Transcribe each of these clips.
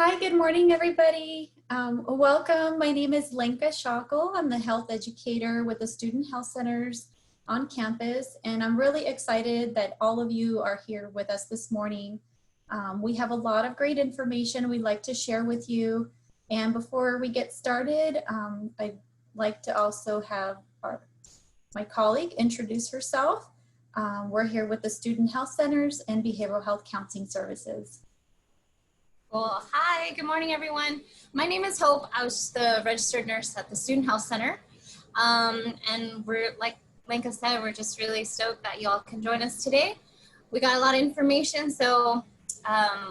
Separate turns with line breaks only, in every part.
Hi, good morning, everybody. Welcome. My name is Lenka Shackle. I'm the health educator with the Student Health Centers on campus, and I'm really excited that all of you are here with us this morning. We have a lot of great information we'd like to share with you. And before we get started, I'd like to also have my colleague introduce herself. We're here with the Student Health Centers and Behavioral Health Counseling Services.
Cool. Hi, good morning, everyone. My name is Hope. I was the registered nurse at the Student Health Center. And we're, like Lenka said, we're just really stoked that y'all can join us today. We got a lot of information, so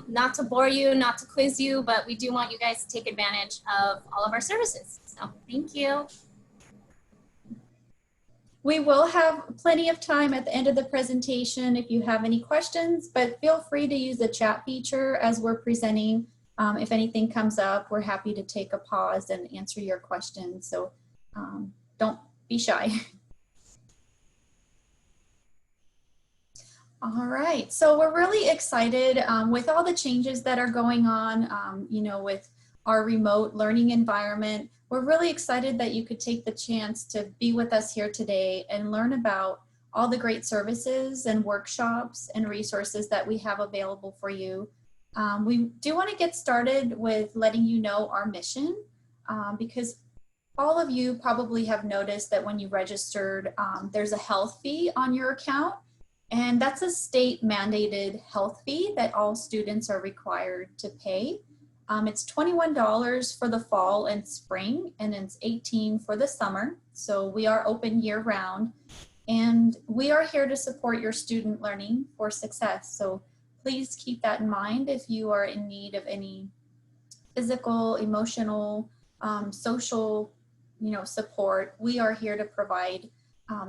not to bore you, not to quiz you, but we do want you guys to take advantage of all of our services. So thank you.
We will have plenty of time at the end of the presentation if you have any questions, but feel free to use the chat feature as we're presenting. If anything comes up, we're happy to take a pause and answer your questions. So don't be shy. All right, so we're really excited with all the changes that are going on, with our remote learning environment. We're really excited that you could take the chance to be with us here today and learn about all the great services and workshops and resources that we have available for you. We do want to get started with letting you know our mission because all of you probably have noticed that when you registered, there's a health fee on your account, and that's a state mandated health fee that all students are required to pay. It's $21 for the fall and spring, and it's $18 for the summer. So we are open year round, and we are here to support your student learning for success. So please keep that in mind if you are in need of any physical, emotional, social, support. We are here to provide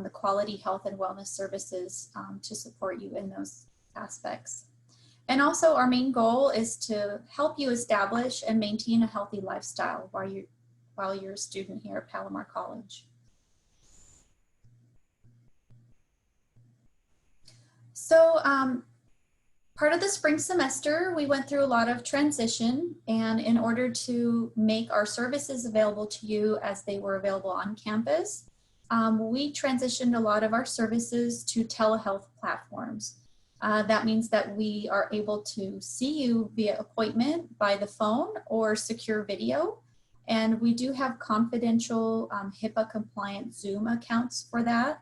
the quality health and wellness services to support you in those aspects. And also our main goal is to help you establish and maintain a healthy lifestyle while you're a student here at Palomar College. So part of the spring semester, we went through a lot of transition, and in order to make our services available to you as they were available on campus, we transitioned a lot of our services to telehealth platforms. That means that we are able to see you via appointment by the phone or secure video. And we do have confidential HIPAA compliant Zoom accounts for that.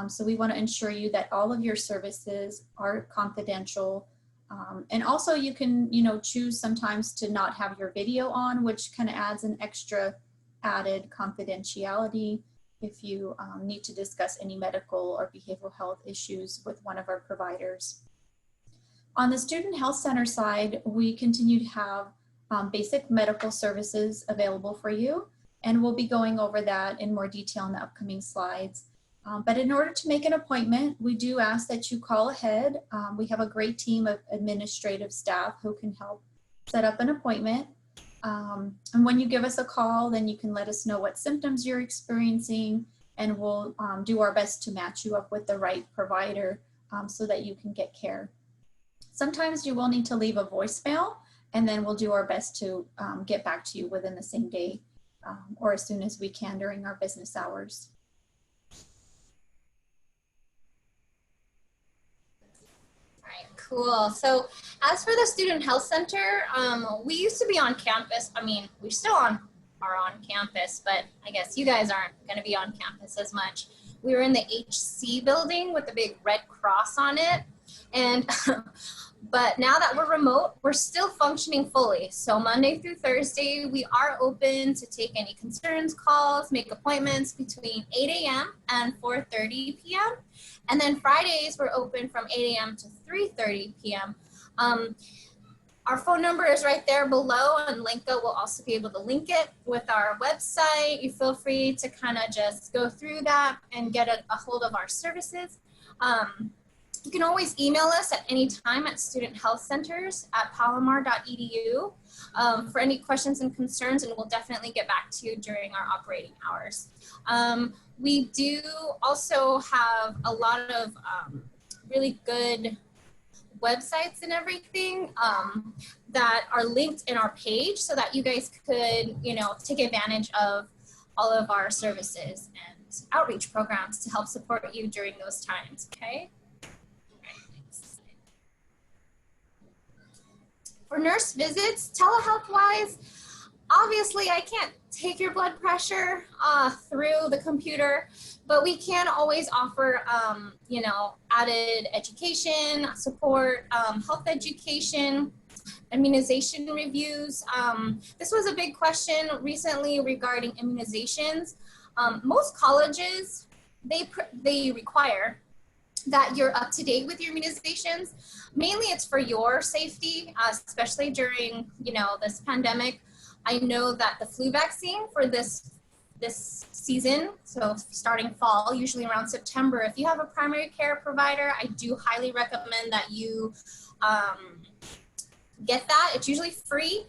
So we want to ensure you that all of your services are confidential. And also you can, choose sometimes to not have your video on, which kind of adds an extra added confidentiality if you need to discuss any medical or behavioral health issues with one of our providers. On the Student Health Center side, we continue to have basic medical services available for you, and we'll be going over that in more detail in the upcoming slides. But in order to make an appointment, we do ask that you call ahead. We have a great team of administrative staff who can help set up an appointment. And when you give us a call, then you can let us know what symptoms you're experiencing, and we'll do our best to match you up with the right provider so that you can get care. Sometimes you will need to leave a voicemail, and then we'll do our best to get back to you within the same day or as soon as we can during our business hours.
Cool. So as for the Student Health Center, we used to be on campus. I mean, we still are on campus, but I guess you guys aren't going to be on campus as much. We were in the HC building with the big red cross on it. And but now that we're remote, we're still functioning fully. So Monday through Thursday, we are open to take any concerns, calls, make appointments between 8 a.m. and 4:30 p.m. And then Fridays, we're open from 8 a.m. to 3:30 p.m. Our phone number is right there below, and Lenka will also be able to link it with our website. You feel free to kind of just go through that and get a hold of our services. You can always email us at any time at studenthealthcenters@palomar.edu for any questions and concerns, and we'll definitely get back to you during our operating hours. We do also have a lot of really good websites and everything that are linked in our page so that you guys could, you know, take advantage of all of our services and outreach programs to help support you during those times, okay? For nurse visits, telehealth-wise, obviously I can't take your blood pressure through the computer, but we can always offer, you know, added education, support, health education, immunization reviews. This was a big question recently regarding immunizations. Most colleges, they require that you're up to date with your immunizations. Mainly it's for your safety, especially during, you know, this pandemic. I know that the flu vaccine for this season, so starting fall, usually around September, if you have a primary care provider, I do highly recommend that you get that. It's usually free.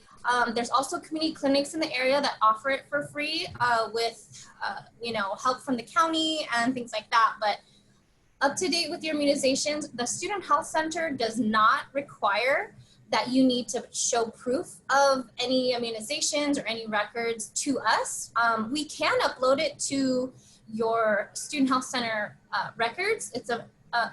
There's also community clinics in the area that offer it for free with, you know, help from the county and things like that. But up to date with your immunizations, the Student Health Center does not require that you need to show proof of any immunizations or any records to us. We can upload it to your Student Health Center records. It's a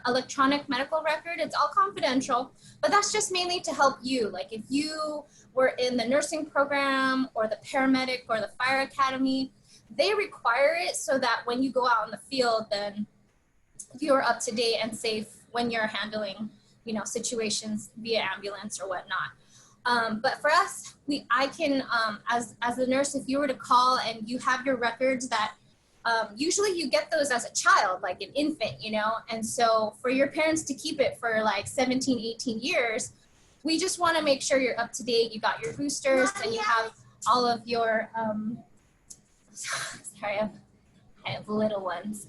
electronic medical record. It's all confidential, but that's just mainly to help you. Like if you were in the nursing program or the paramedic or the fire academy, they require it so that when you go out in the field, then you're up to date and safe when you're handling, you know, situations via ambulance or whatnot. But for us, I can, as a nurse, if you were to call and you have your records that usually you get those as a child, like an infant, you know, and so for your parents to keep it for like 17, 18 years, we just want to make sure you're up to date, you got your boosters, and you have all of your, sorry, I have little ones,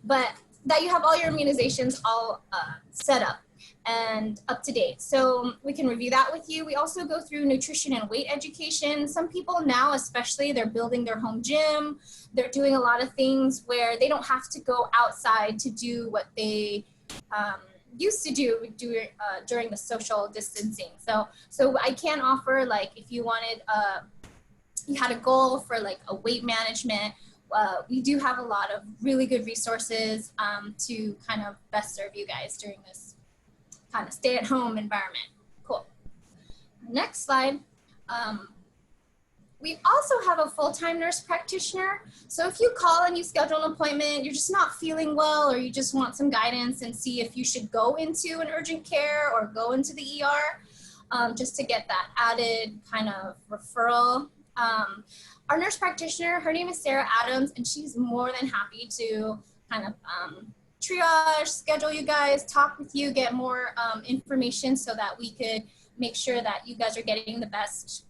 but that you have all your immunizations all set up and up to date. So we can review that with you. We also go through nutrition and weight education. Some people now, especially, they're building their home gym. They're doing a lot of things where they don't have to go outside to do what they used to do during the social distancing. So I can offer, like, if you wanted, you had a goal for like a weight management, we do have a lot of really good resources to kind of best serve you guys during this kind of stay-at-home environment. Cool. Next slide. We also have a full-time nurse practitioner. So if you call and you schedule an appointment, you're just not feeling well, or you just want some guidance and see if you should go into an urgent care or go into the ER, just to get that added kind of referral. Our nurse practitioner, her name is Sarah Adams, and she's more than happy to kind of triage, schedule you guys, talk with you, get more information so that we could make sure that you guys are getting the best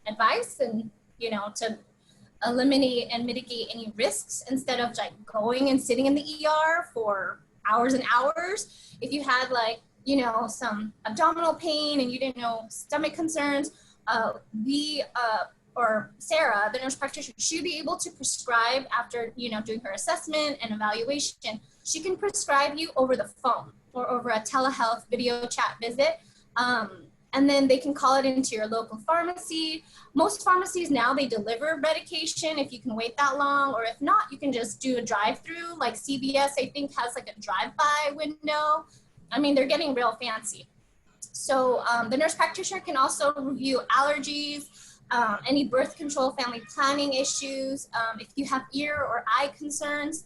advice and, you know, to eliminate and mitigate any risks instead of like going and sitting in the ER for hours and hours. If you had like, you know, some abdominal pain and you didn't know stomach concerns, or Sarah, the nurse practitioner, she'd be able to prescribe after, you know, doing her assessment and evaluation. She can prescribe you over the phone or over a telehealth video chat visit. And then they can call it into your local pharmacy. Most pharmacies now, they deliver medication if you can wait that long, or if not, you can just do a drive-through. Like CVS, I think, has like a drive-by window. I mean, they're getting real fancy. So the nurse practitioner can also review allergies, any birth control, family planning issues. If you have ear or eye concerns,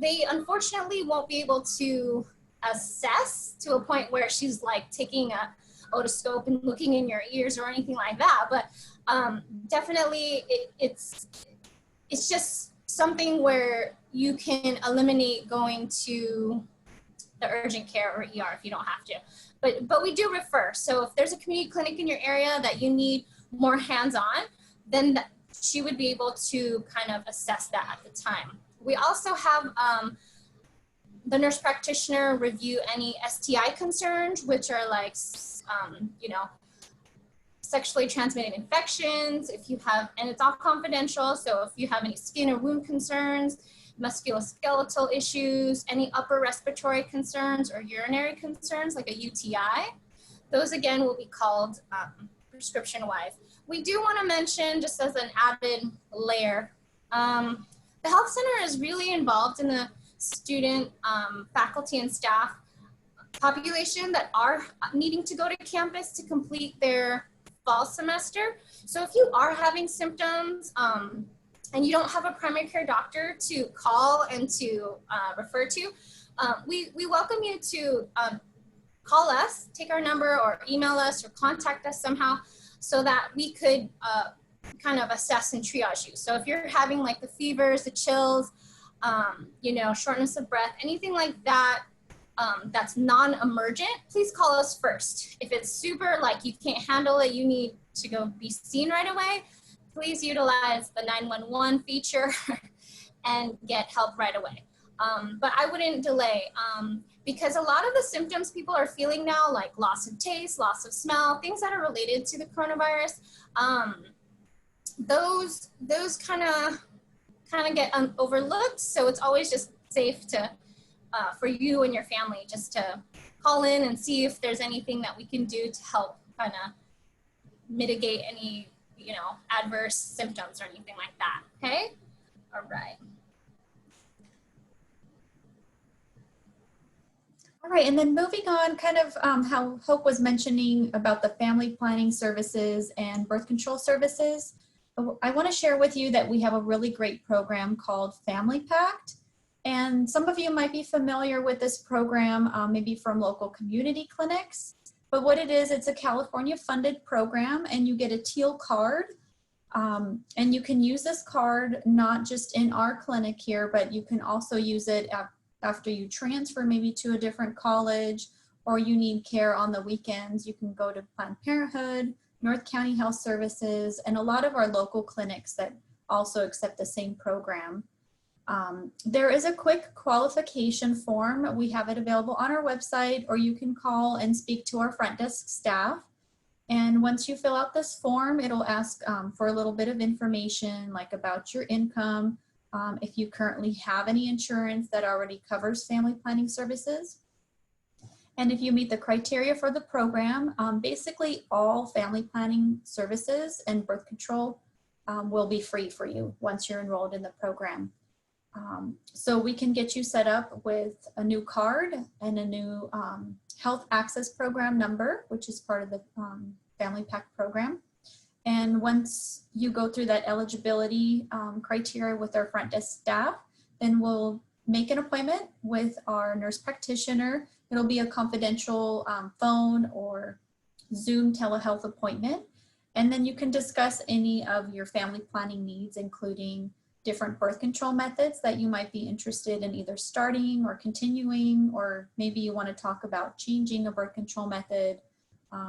they unfortunately won't be able to assess to a point where she's like taking a otoscope and looking in your ears or anything like that. But definitely it's just something where you can eliminate going to the urgent care or ER if you don't have to. But we do refer. So if there's a community clinic in your area that you need more hands-on, then she would be able to kind of assess that at the time. We also have the nurse practitioner review any STI concerns, which are like, you know, sexually transmitted infections. If you have, and it's all confidential, so if you have any skin or wound concerns, musculoskeletal issues, any upper respiratory concerns or urinary concerns like a UTI. Those again will be called prescription-wise. We do want to mention, just as an added layer, the health center is really involved in the student, faculty, and staff population that are needing to go to campus to complete their fall semester. So if you are having symptoms and you don't have a primary care doctor to call and to refer to, we welcome you to call us, take our number, or email us, or contact us somehow so that we could kind of assess and triage you. So if you're having like the fevers, the chills, you know, shortness of breath, anything like that, that's non-emergent, please call us first. If it's super like you can't handle it, you need to go be seen right away, please utilize the 911 feature and get help right away. But I wouldn't delay because a lot of the symptoms people are feeling now, like loss of taste, loss of smell, things that are related to the coronavirus, those kind of get overlooked. So it's always just safe to for you and your family just to call in and see if there's anything that we can do to help kind of mitigate any, you know, adverse symptoms or anything like that. Okay. All right.
All right, and then moving on, kind of how Hope was mentioning about the family planning services and birth control services. I want to share with you that we have a really great program called Family Pact. And some of you might be familiar with this program, maybe from local community clinics. But what it is, it's a California funded program, and you get a teal card. And you can use this card not just in our clinic here, but you can also use it after you transfer maybe to a different college, or you need care on the weekends. You can go to Planned Parenthood, North County Health Services, and a lot of our local clinics that also accept the same program. There is a quick qualification form. We have it available on our website, or you can call and speak to our front desk staff. And once you fill out this form, it'll ask for a little bit of information, like about your income, if you currently have any insurance that already covers family planning services. And if you meet the criteria for the program, basically all family planning services and birth control will be free for you once you're enrolled in the program. So we can get you set up with a new card and a new health access program number, which is part of the Family Pact program. And once you go through that eligibility criteria with our front desk staff, then we'll make an appointment with our nurse practitioner. It'll be a confidential phone or Zoom telehealth appointment. And then you can discuss any of your family planning needs, including different birth control methods that you might be interested in either starting or continuing, or maybe you want to talk about changing a birth control method.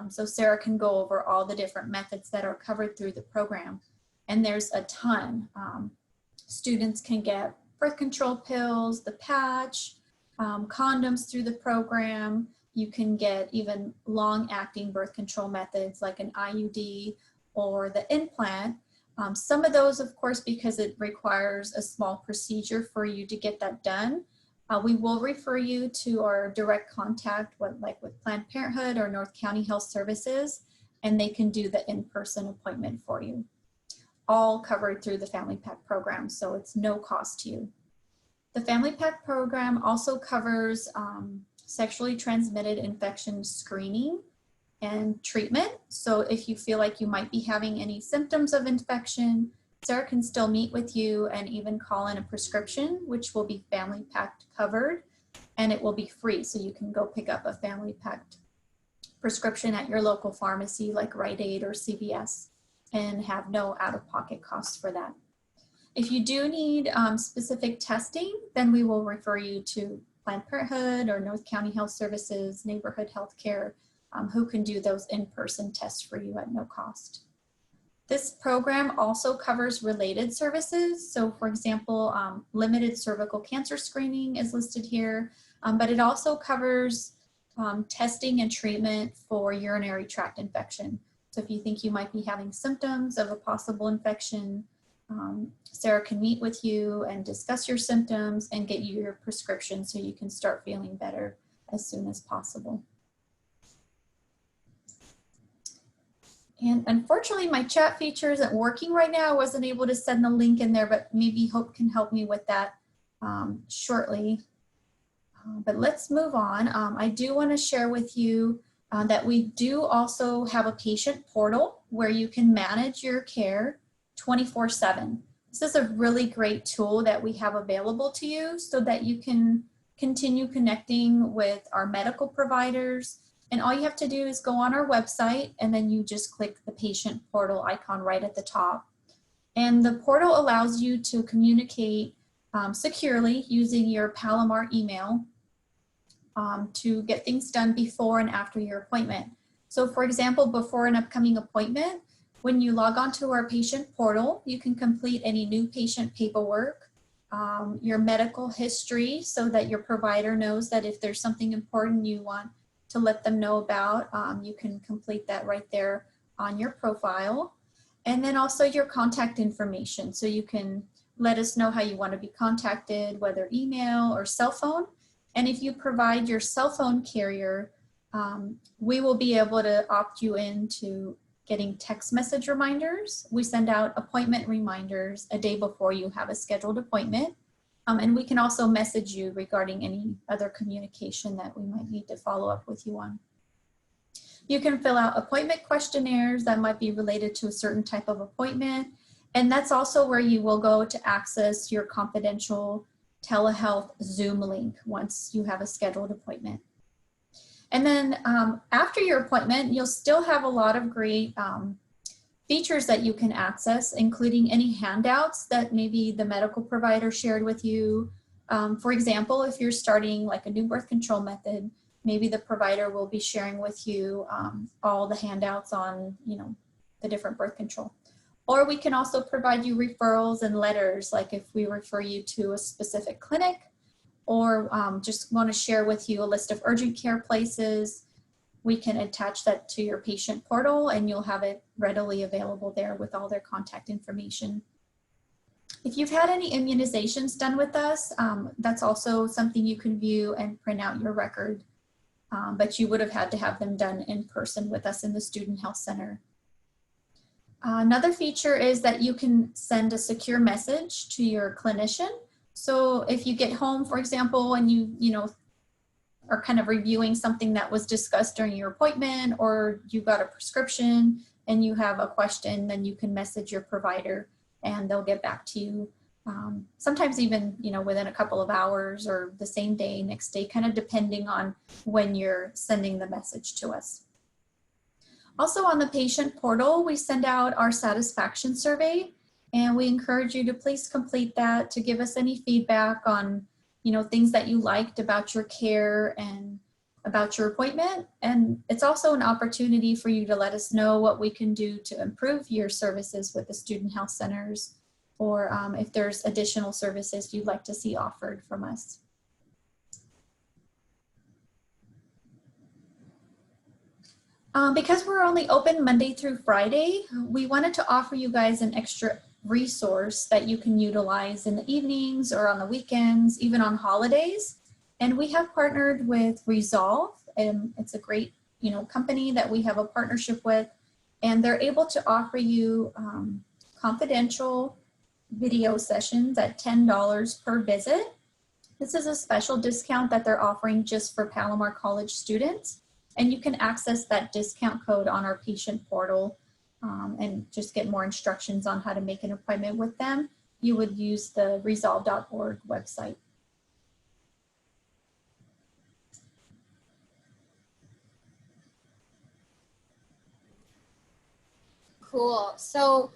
So Sarah can go over all the different methods that are covered through the program. And there's a ton. Students can get birth control pills, the patch, condoms through the program. You can get even long-acting birth control methods like an IUD or the implant. Some of those, of course, because it requires a small procedure for you to get that done, we will refer you to our direct contact, like with Planned Parenthood or North County Health Services, and they can do the in-person appointment for you. All covered through the Family Pact program, so it's no cost to you. The Family Pact program also covers sexually transmitted infection screening and treatment. So if you feel like you might be having any symptoms of infection, Sarah can still meet with you and even call in a prescription, which will be Family Pact covered, and it will be free. So you can go pick up a Family Pact prescription at your local pharmacy like Rite Aid or CVS and have no out-of-pocket costs for that. If you do need specific testing, then we will refer you to Planned Parenthood or North County Health Services, Neighborhood Health Care, who can do those in-person tests for you at no cost. This program also covers related services. So for example, limited cervical cancer screening is listed here, but it also covers testing and treatment for urinary tract infection. So if you think you might be having symptoms of a possible infection, Sarah can meet with you and discuss your symptoms and get you your prescription so you can start feeling better as soon as possible. And unfortunately, my chat feature isn't working right now. I wasn't able to send the link in there, but maybe Hope can help me with that shortly. But let's move on. I do want to share with you that we do also have a patient portal where you can manage your care 24/7. This is a really great tool that we have available to you so that you can continue connecting with our medical providers. And all you have to do is go on our website and then you just click the patient portal icon right at the top. And the portal allows you to communicate securely using your Palomar email to get things done before and after your appointment. So for example, before an upcoming appointment, when you log on to our patient portal, you can complete any new patient paperwork, your medical history so that your provider knows that if there's something important you want to let them know about, you can complete that right there on your profile. And then also your contact information. So you can let us know how you want to be contacted, whether email or cell phone. And if you provide your cell phone carrier, we will be able to opt you into getting text message reminders. We send out appointment reminders a day before you have a scheduled appointment. And we can also message you regarding any other communication that we might need to follow up with you on. You can fill out appointment questionnaires that might be related to a certain type of appointment. And that's also where you will go to access your confidential telehealth Zoom link once you have a scheduled appointment. And then after your appointment, you'll still have a lot of great features that you can access, including any handouts that maybe the medical provider shared with you. For example, if you're starting like a new birth control method, maybe the provider will be sharing with you all the handouts on, the different birth control. Or we can also provide you referrals and letters, like if we refer you to a specific clinic, or just want to share with you a list of urgent care places, we can attach that to your patient portal and you'll have it readily available there with all their contact information. If you've had any immunizations done with us, that's also something you can view and print out your record, but you would have had to have them done in person with us in the Student Health Center. Another feature is that you can send a secure message to your clinician. So if you get home, for example, and you are kind of reviewing something that was discussed during your appointment, or you got a prescription and you have a question, then you can message your provider and they'll get back to you. Sometimes even, within a couple of hours or the same day, next day, kind of depending on when you're sending the message to us. Also on the patient portal, we send out our satisfaction survey, and we encourage you to please complete that to give us any feedback on, things that you liked about your care and about your appointment. And it's also an opportunity for you to let us know what we can do to improve your services with the student health centers, or if there's additional services you'd like to see offered from us. Because we're only open Monday through Friday, we wanted to offer you guys an extra resource that you can utilize in the evenings or on the weekends, even on holidays. And we have partnered with Resolve, and it's a great, company that we have a partnership with, and they're able to offer you confidential video sessions at $10 per visit. This is a special discount that they're offering just for Palomar College students. And you can access that discount code on our patient portal and just get more instructions on how to make an appointment with them. You would use the resolve.org website.
Cool. So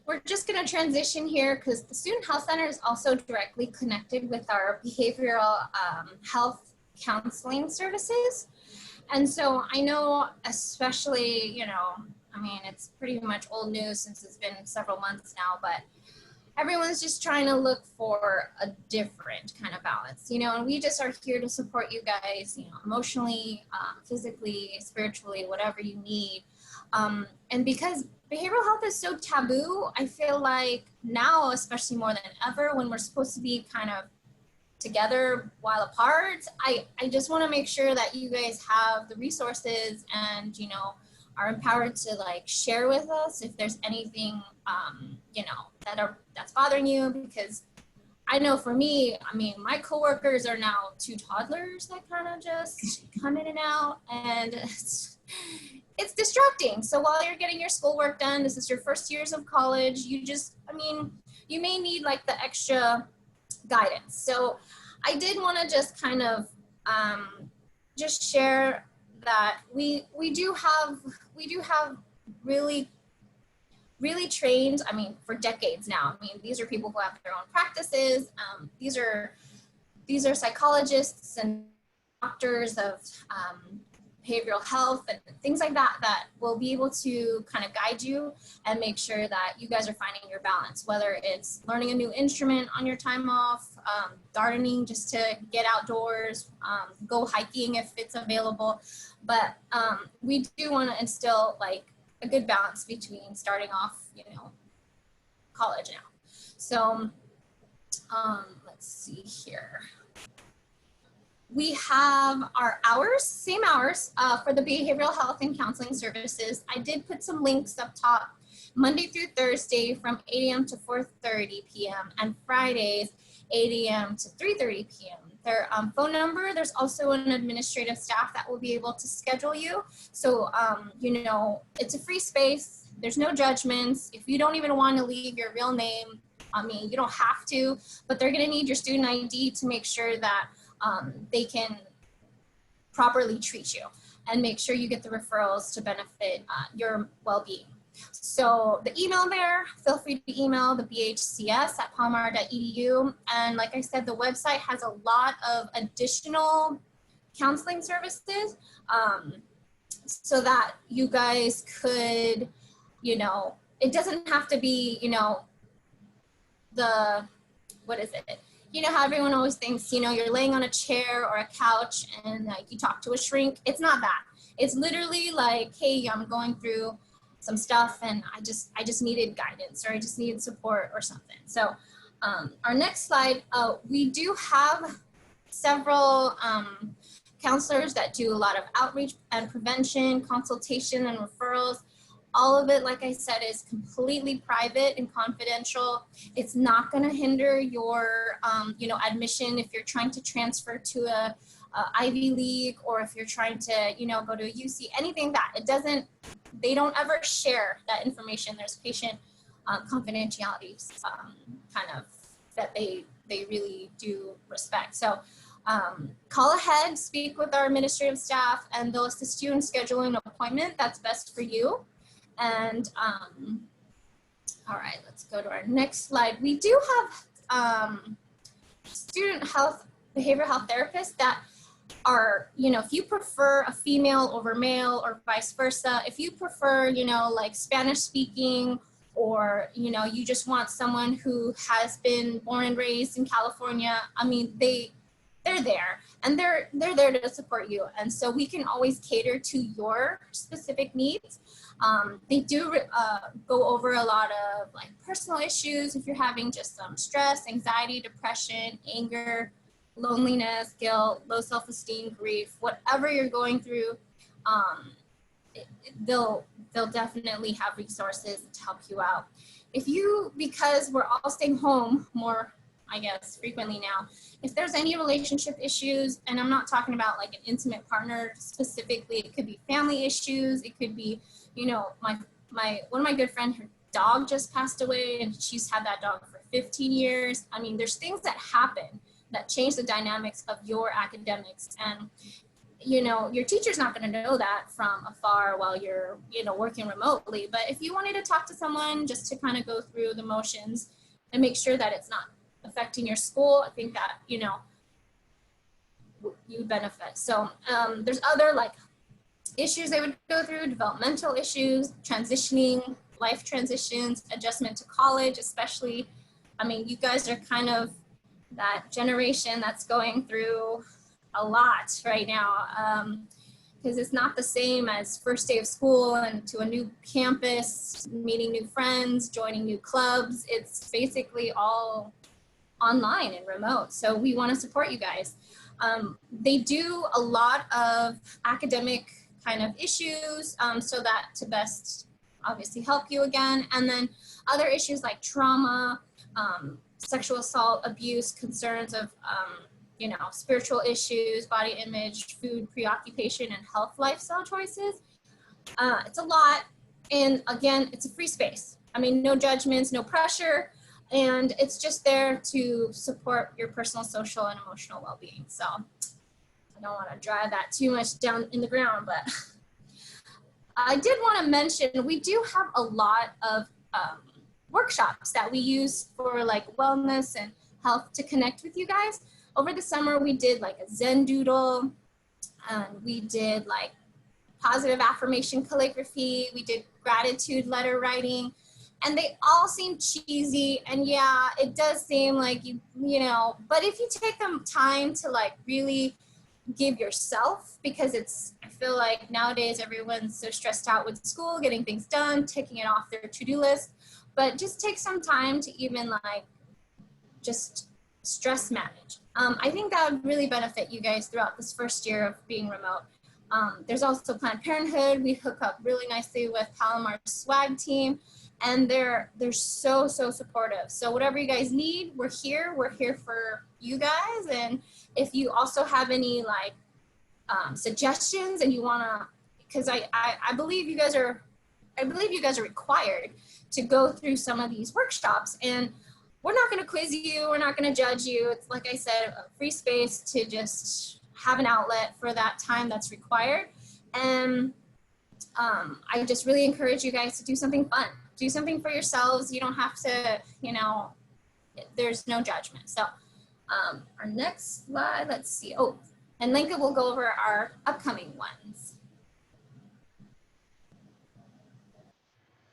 we're just going to transition here because the Student Health Center is also directly connected with our behavioral health counseling services. And so I know, especially, it's pretty much old news since it's been several months now, but everyone's just trying to look for a different kind of balance, and we just are here to support you guys, emotionally, physically, spiritually, whatever you need. And because behavioral health is so taboo, I feel like now, especially more than ever, when we're supposed to be kind of together while apart, I just want to make sure that you guys have the resources and, are empowered to like share with us if there's anything, that's bothering you. Because I know for me, my coworkers are now two toddlers that kind of just come in and out, and it's distracting. So while you're getting your schoolwork done, this is your first years of college, you may need like the extra guidance. So I did want to just kind of just share that we do have really trained, for decades now. These are people who have their own practices. These are psychologists and doctors of behavioral health and things like that will be able to kind of guide you and make sure that you guys are finding your balance, whether it's learning a new instrument on your time off, gardening just to get outdoors, go hiking if it's available. But we do want to instill like a good balance between starting off, college now. So let's see here. We have our hours, same hours for the behavioral health and counseling services. I did put some links up top, Monday through Thursday from 8 a.m. to 4:30 p.m. and Fridays 8 a.m. to 3:30 p.m. Their phone number, there's also an administrative staff that will be able to schedule you. So, it's a free space. There's no judgments. If you don't even want to leave your real name, you don't have to, but they're going to need your student ID to make sure that they can properly treat you and make sure you get the referrals to benefit your well-being. So the email there, feel free to email the bhcs@palomar.edu. And like I said, the website has a lot of additional counseling services so that you guys could, it doesn't have to be, how everyone always thinks, you're laying on a chair or a couch and like you talk to a shrink. It's not that. It's literally like, hey, I'm going through some stuff and I just needed guidance, or I just needed support or something. So our next slide, we do have several counselors that do a lot of outreach and prevention, consultation and referrals. All of it, like I said, is completely private and confidential. It's not going to hinder your, admission if you're trying to transfer to a Ivy League, or if you're trying to, go to a UC, anything that it doesn't. They don't ever share that information. There's patient confidentiality, kind of that they really do respect. So call ahead, speak with our administrative staff, and they'll assist you in scheduling an appointment that's best for you. And all right, let's go to our next slide. We do have student health, behavioral health therapists that are, if you prefer a female over male or vice versa, if you prefer, like Spanish speaking, or, you just want someone who has been born and raised in California, they're there, and they're there to support you. And so we can always cater to your specific needs. They do go over a lot of like personal issues. If you're having just some stress, anxiety, depression, anger, loneliness, guilt, low self-esteem, grief, whatever you're going through, they'll definitely have resources to help you out. Because we're all staying home more, I guess, frequently now, if there's any relationship issues, and I'm not talking about like an intimate partner specifically, it could be family issues, it could be, one of my good friends, her dog just passed away and she's had that dog for 15 years. There's things that happen that change the dynamics of your academics, and your teacher's not going to know that from afar while you're working remotely. But if you wanted to talk to someone just to kind of go through the motions and make sure that it's not affecting your school, I think that you benefit. So there's other like issues they would go through, developmental issues, transitioning, life transitions, adjustment to college, especially I mean, you guys are kind of that generation that's going through a lot right now. Because it's not the same as first day of school and to a new campus, meeting new friends, joining new clubs. It's basically all online and remote. So we want to support you guys. They do a lot of academic kind of issues so that to best obviously help you again. And then other issues like trauma, sexual assault, abuse, concerns of, you know, spiritual issues, body image, food preoccupation, and health lifestyle choices. It's a lot. And again, it's a free space. I mean, no judgments, no pressure. And it's just there to support your personal, social, and emotional well-being. So I don't want to drive that too much down in the ground, but I did want to mention, we do have a lot of workshops that we use for like wellness and health to connect with you guys. Over the summer, we did like a Zen doodle, and we did like positive affirmation calligraphy, we did gratitude letter writing, and they all seem cheesy. And yeah, it does seem like you know, but if you take them time to like really give yourself, because it's, I feel like nowadays everyone's so stressed out with school, getting things done, taking it off their to-do list, but just take some time to even like just stress manage. I think that would really benefit you guys throughout this first year of being remote. There's also Planned Parenthood. We hook up really nicely with Palomar's swag team, and they're so supportive. So whatever you guys need, we're here for you guys. And if you also have any like suggestions and you wanna, because I believe you guys are required to go through some of these workshops, and we're not going to quiz you, we're not going to judge you. It's like I said, a free space to just have an outlet for that time that's required. And I just really encourage you guys to do something fun, do something for yourselves. You don't have to, you know, there's no judgment. So our next slide, let's see. Oh, and Lincoln will go over our upcoming ones.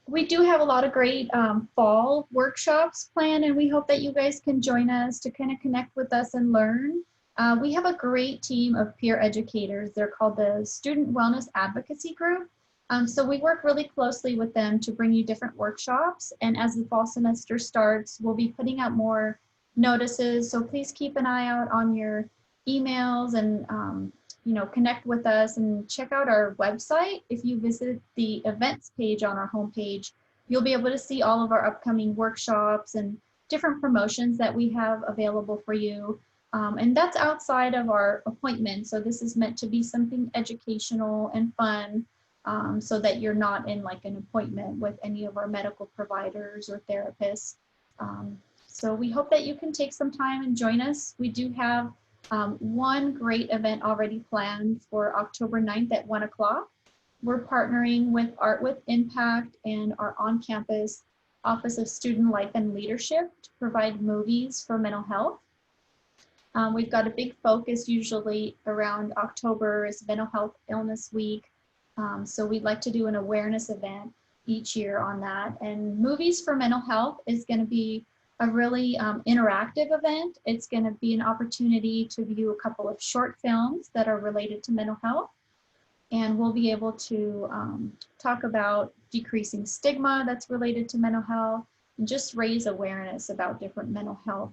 We do have a lot of great fall workshops planned, and we hope that you guys can join us to kind of connect with us and learn. We have a great team of peer educators. They're called the Student Wellness Advocacy Group. So we work really closely with them to bring you different workshops. And as the fall semester starts, we'll be putting out more notices. So please keep an eye out on your emails and you know, connect with us and check out our website. If you visit the events page on our homepage, you'll be able to see all of our upcoming workshops and different promotions that we have available for you. And that's outside of our appointment. So this is meant to be something educational and fun, so that you're not in like an appointment with any of our medical providers or therapists. So we hope that you can take some time and join us. We do have one great event already planned for October 9th at 1 o'clock. We're partnering with Art with Impact and our on-campus Office of Student Life and Leadership to provide movies for mental health. We've got a big focus usually around October is Mental Health Illness Week. So we'd like to do an awareness event each year on that. And Movies for Mental Health is going to be a really interactive event. It's going to be an opportunity to view a couple of short films that are related to mental health. And we'll be able to talk about decreasing stigma that's related to mental health and just raise awareness about different mental health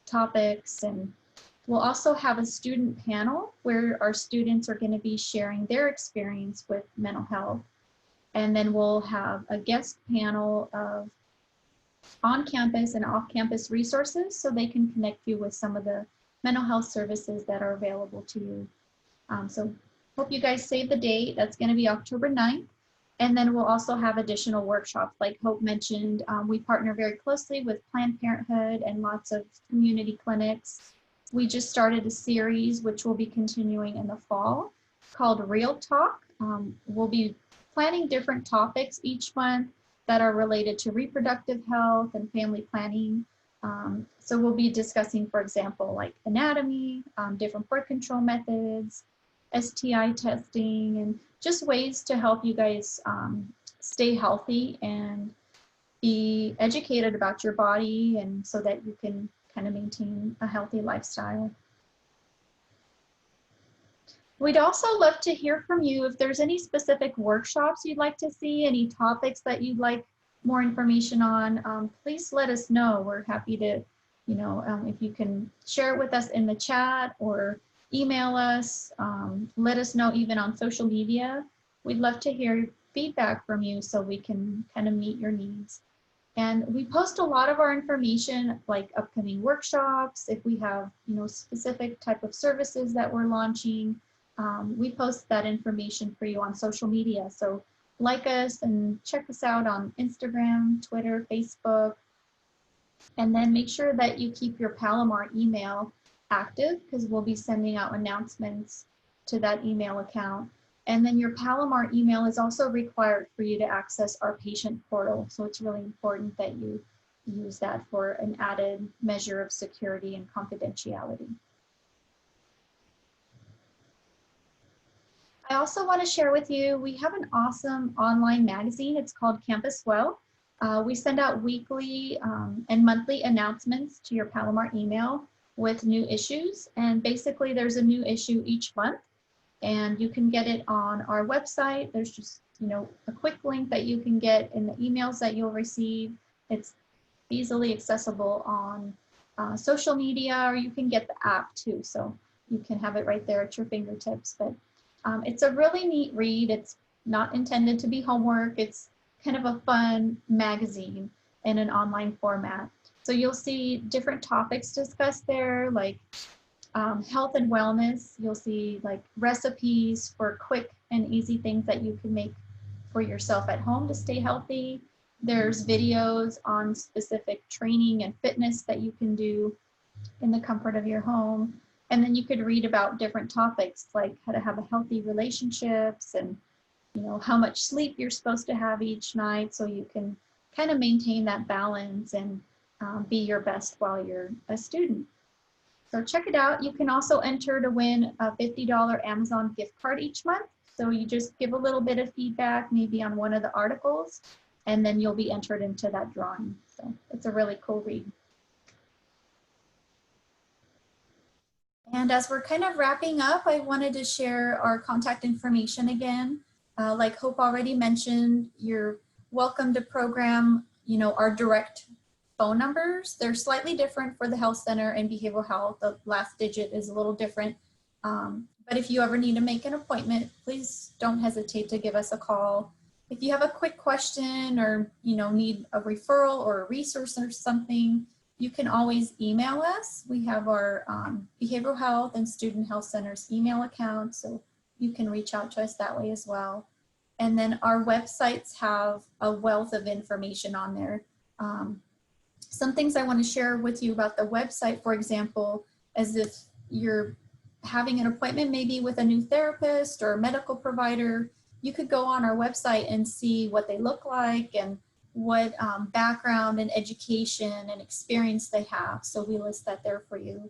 topics. And we'll also have a student panel where our students are going to be sharing their experience with mental health. And then we'll have a guest panel of on-campus and off-campus resources so they can connect you with some of the mental health services that are available to you. So hope you guys save the date. That's going to be October 9th. And then we'll also have additional workshops like Hope mentioned. We partner very closely with Planned Parenthood and lots of community clinics. We just started a series which will be continuing in the fall called Real Talk. We'll be planning different topics each month that are related to reproductive health and family planning. So we'll be discussing, for example, like anatomy, different birth control methods, STI testing, and just ways to help you guys stay healthy and be educated about your body and so that you can kind of maintain a healthy lifestyle. We'd also love to hear from you if there's any specific workshops you'd like to see, any topics that you'd like more information on. Please let us know. We're happy to, if you can share it with us in the chat or email us, let us know even on social media. We'd love to hear feedback from you so we can kind of meet your needs. And we post a lot of our information, like upcoming workshops, if we have, specific type of services that we're launching. We post that information for you on social media. So like us and check us out on Instagram, Twitter, Facebook, and then make sure that you keep your Palomar email active because we'll be sending out announcements to that email account. And then your Palomar email is also required for you to access our patient portal. So it's really important that you use that for an added measure of security and confidentiality. I also want to share with you, we have an awesome online magazine. It's called Campus Well. We send out weekly and monthly announcements to your Palomar email with new issues. And basically there's a new issue each month and you can get it on our website. There's just, a quick link that you can get in the emails that you'll receive. It's easily accessible on social media, or you can get the app too. So you can have it right there at your fingertips. But it's a really neat read. It's not intended to be homework. It's kind of a fun magazine in an online format. So you'll see different topics discussed there, like health and wellness. You'll see like recipes for quick and easy things that you can make for yourself at home to stay healthy. There's videos on specific training and fitness that you can do in the comfort of your home. And then you could read about different topics like how to have a healthy relationships and, how much sleep you're supposed to have each night so you can kind of maintain that balance and be your best while you're a student. So check it out. You can also enter to win a $50 Amazon gift card each month. So you just give a little bit of feedback, maybe on one of the articles, and then you'll be entered into that drawing. So it's a really cool read. And as we're kind of wrapping up, I wanted to share our contact information again. Like Hope already mentioned, you're welcome to program, our direct phone numbers. They're slightly different for the health center and behavioral health. The last digit is a little different. But if you ever need to make an appointment, please don't hesitate to give us a call. If you have a quick question or, need a referral or a resource or something, you can always email us. We have our behavioral health and student health centers email accounts, so you can reach out to us that way as well. And then our websites have a wealth of information on there. Some things I want to share with you about the website, for example, as if you're having an appointment maybe with a new therapist or a medical provider, you could go on our website and see what they look like and what background and education and experience they have. So we list that there for you.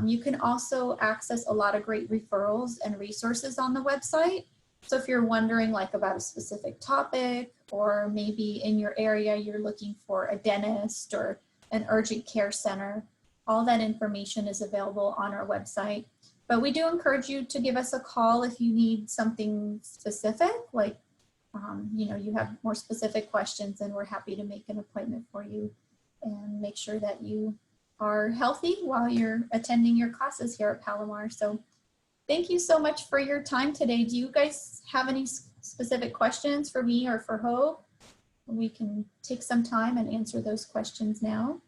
You can also access a lot of great referrals and resources on the website. So if you're wondering like about a specific topic, or maybe in your area you're looking for a dentist or an urgent care center, all that information is available on our website. But we do encourage you to give us a call if you need something specific, like you have more specific questions, and we're happy to make an appointment for you and make sure that you are healthy while you're attending your classes here at Palomar. So thank you so much for your time today. Do you guys have any specific questions for me or for Hope? We can take some time and answer those questions now.